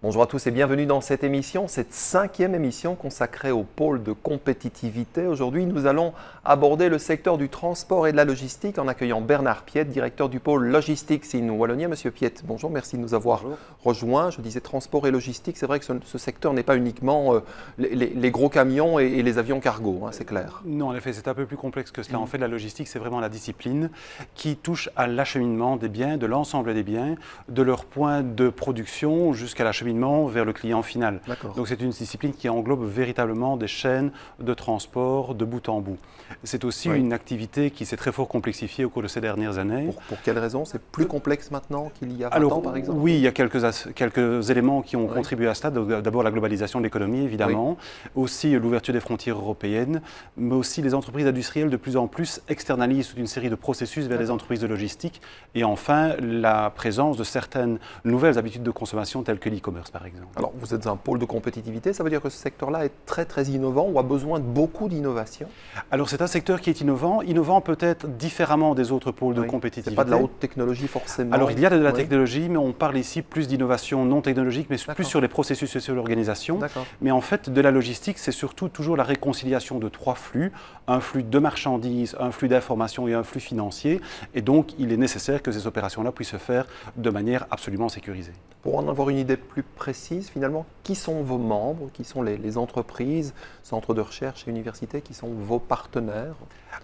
Bonjour à tous et bienvenue dans cette émission, cette 5e émission consacrée au pôle de compétitivité. Aujourd'hui, nous allons aborder le secteur du transport et de la logistique en accueillant Bernard Piette, directeur du pôle Logistics in Wallonia. Monsieur Piette, bonjour, merci de nous avoir rejoints. Je disais transport et logistique, c'est vrai que ce secteur n'est pas uniquement les gros camions et les avions cargo, hein, c'est clair. Non, en effet, c'est un peu plus complexe que cela. En fait, la logistique, c'est vraiment la discipline qui touche à l'acheminement des biens, de l'ensemble des biens, de leur point de production jusqu'à l'acheminement vers le client final. Donc c'est une discipline qui englobe véritablement des chaînes de transport de bout en bout. C'est aussi une activité qui s'est très fort complexifiée au cours de ces dernières années. Pour quelles raisons? C'est plus complexe maintenant qu'il y a 20 ans par exemple? Oui, il y a quelques éléments qui ont contribué à cela. D'abord la globalisation de l'économie évidemment, aussi l'ouverture des frontières européennes, mais aussi les entreprises industrielles de plus en plus externalisent toute une série de processus vers les entreprises de logistique et enfin la présence de certaines nouvelles habitudes de consommation telles que l'e-commerce par exemple. Alors vous êtes un pôle de compétitivité, ça veut dire que ce secteur-là est très innovant ou a besoin de beaucoup d'innovation? Alors c'est un secteur qui est innovant peut-être différemment des autres pôles de compétitivité. C'est pas de la haute technologie forcément? Alors il y a de la technologie, mais on parle ici plus d'innovation non technologique, mais plus sur les processus et sur l'organisation. Mais en fait de la logistique, c'est surtout toujours la réconciliation de trois flux, un flux de marchandises, un flux d'informations et un flux financier. Et donc il est nécessaire que ces opérations-là puissent se faire de manière absolument sécurisée. Pour en avoir une idée plus précise, finalement, qui sont vos membres, qui sont les entreprises, centres de recherche et universités, qui sont vos partenaires?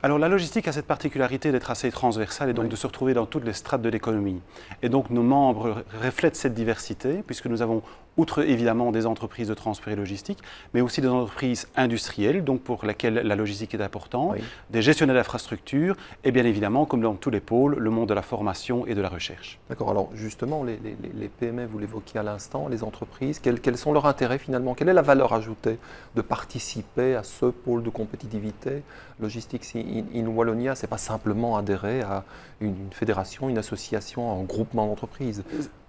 Alors la logistique a cette particularité d'être assez transversale et donc de se retrouver dans toutes les strates de l'économie. Et donc nos membres reflètent cette diversité puisque nous avons, outre évidemment des entreprises de transport et logistique, mais aussi des entreprises industrielles, donc pour lesquelles la logistique est importante, des gestionnaires d'infrastructures et bien évidemment, comme dans tous les pôles, le monde de la formation et de la recherche. D'accord, alors justement, les PME, vous l'évoquiez à l'instant, les entreprises, quels sont leurs intérêts finalement? Quelle est la valeur ajoutée de participer à ce pôle de compétitivité? Logistics in Wallonia, ce n'est pas simplement adhérer à une fédération, une association, un groupement d'entreprises.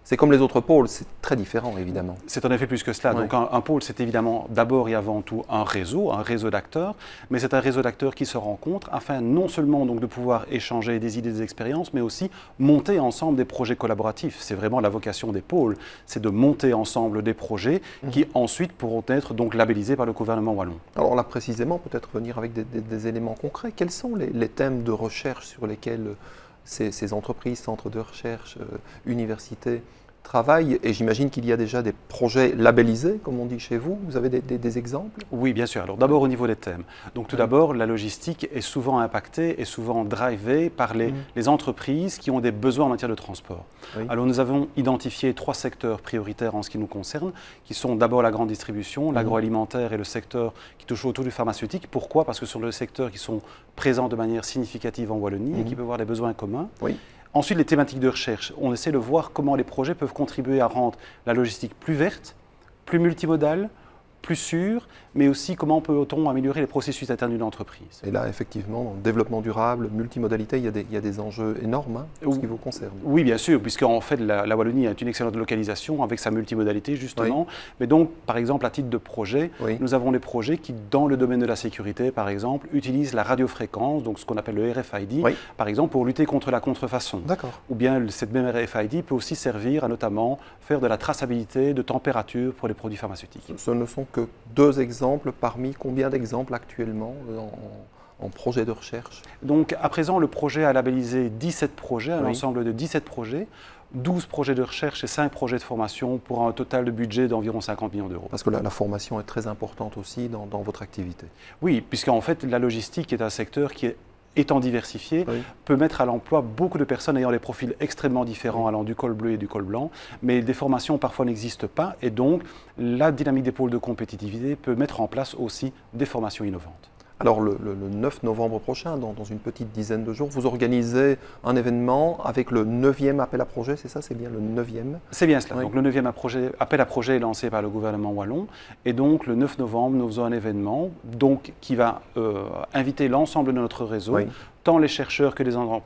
C'est comme les autres pôles, c'est très différent évidemment. C'est en effet plus que cela. Donc un pôle, c'est évidemment d'abord et avant tout un réseau d'acteurs, mais c'est un réseau d'acteurs qui se rencontrent afin non seulement donc de pouvoir échanger des idées, des expériences, mais aussi monter ensemble des projets collaboratifs. C'est vraiment la vocation des pôles, c'est de monter ensemble des projets qui ensuite pourront être donc labellisés par le gouvernement wallon. Alors là précisément, peut-être venir avec des éléments concrets. Quels sont les thèmes de recherche sur lesquels ces entreprises, centres de recherche, universités travaillent? Et j'imagine qu'il y a déjà des projets labellisés, comme on dit chez vous. Vous avez des exemples? Oui, bien sûr. Alors d'abord au niveau des thèmes. Donc tout d'abord, la logistique est souvent impactée et souvent drivée par les entreprises qui ont des besoins en matière de transport. Alors nous avons identifié 3 secteurs prioritaires en ce qui nous concerne, qui sont d'abord la grande distribution, l'agroalimentaire et le secteur qui touche autour du pharmaceutique. Pourquoi? Parce que ce sont des secteurs qui sont présents de manière significative en Wallonie et qui peuvent avoir des besoins communs. Ensuite, les thématiques de recherche. On essaie de voir comment les projets peuvent contribuer à rendre la logistique plus verte, plus multimodale, plus sûre, mais aussi comment peut-on améliorer les processus internes d'une entreprise. Et là, effectivement, dans le développement durable, multimodalité, il y a des enjeux énormes en ce qui vous concerne. Oui, bien sûr, puisque en fait, la Wallonie est une excellente localisation avec sa multimodalité, justement. Mais donc, par exemple, à titre de projet, nous avons des projets qui, dans le domaine de la sécurité, par exemple, utilisent la radiofréquence, donc ce qu'on appelle le RFID, par exemple, pour lutter contre la contrefaçon. Ou bien, cette même RFID peut aussi servir à notamment faire de la traçabilité de température pour les produits pharmaceutiques. Ce ne sont que 2 exemples parmi combien d'exemples actuellement en projet de recherche? Donc à présent, le projet a labellisé 17 projets, un ensemble de 17 projets, 12 projets de recherche et 5 projets de formation pour un total de budget d'environ 50 millions d'euros. Parce que la formation est très importante aussi dans votre activité. Oui, puisqu'en fait la logistique est un secteur qui étant diversifié, peut mettre à l'emploi beaucoup de personnes ayant des profils extrêmement différents, allant du col bleu et du col blanc, mais des formations parfois n'existent pas, et donc la dynamique des pôles de compétitivité peut mettre en place aussi des formations innovantes. Alors le 9 novembre prochain, dans une petite dizaine de jours, vous organisez un événement avec le 9e appel à projet, c'est ça? C'est bien le 9e? C'est bien cela. Donc le 9e appel à projet est lancé par le gouvernement wallon, et donc le 9 novembre, nous faisons un événement qui va inviter l'ensemble de notre réseau, tant les chercheurs que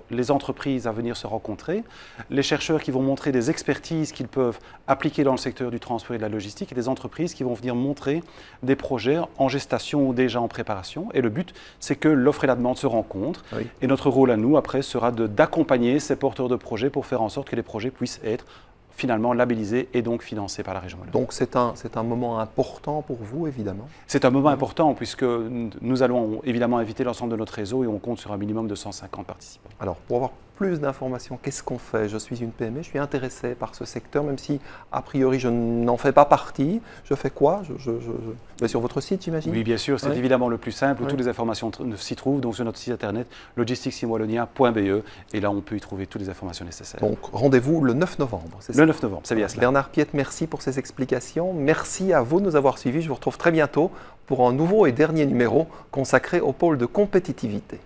les entreprises à venir se rencontrer, les chercheurs qui vont montrer des expertises qu'ils peuvent appliquer dans le secteur du transport et de la logistique, et des entreprises qui vont venir montrer des projets en gestation ou déjà en préparation. Et le but, c'est que l'offre et la demande se rencontrent. Oui. Et notre rôle à nous, après, sera d'accompagner ces porteurs de projets pour faire en sorte que les projets puissent être finalement labellisés et donc financés par la région Wallonie. Donc c'est un moment important pour vous, évidemment? C'est un moment important puisque nous allons évidemment inviter l'ensemble de notre réseau et on compte sur un minimum de 150 participants. Alors, pour avoir plus d'informations, qu'est-ce qu'on fait? Je suis une PME, je suis intéressé par ce secteur, même si, a priori, je n'en fais pas partie. Je fais quoi? Ben, sur votre site, j'imagine? Oui, bien sûr, c'est évidemment le plus simple. Toutes les informations s'y trouvent, donc sur notre site internet logisticsinwallonia.be, et là, on peut y trouver toutes les informations nécessaires. Donc, rendez-vous le 9 novembre, c'est ça? Le 9 novembre, c'est bien cela. Bernard Piette, merci pour ces explications. Merci à vous de nous avoir suivis. Je vous retrouve très bientôt pour un nouveau et dernier numéro consacré au pôle de compétitivité.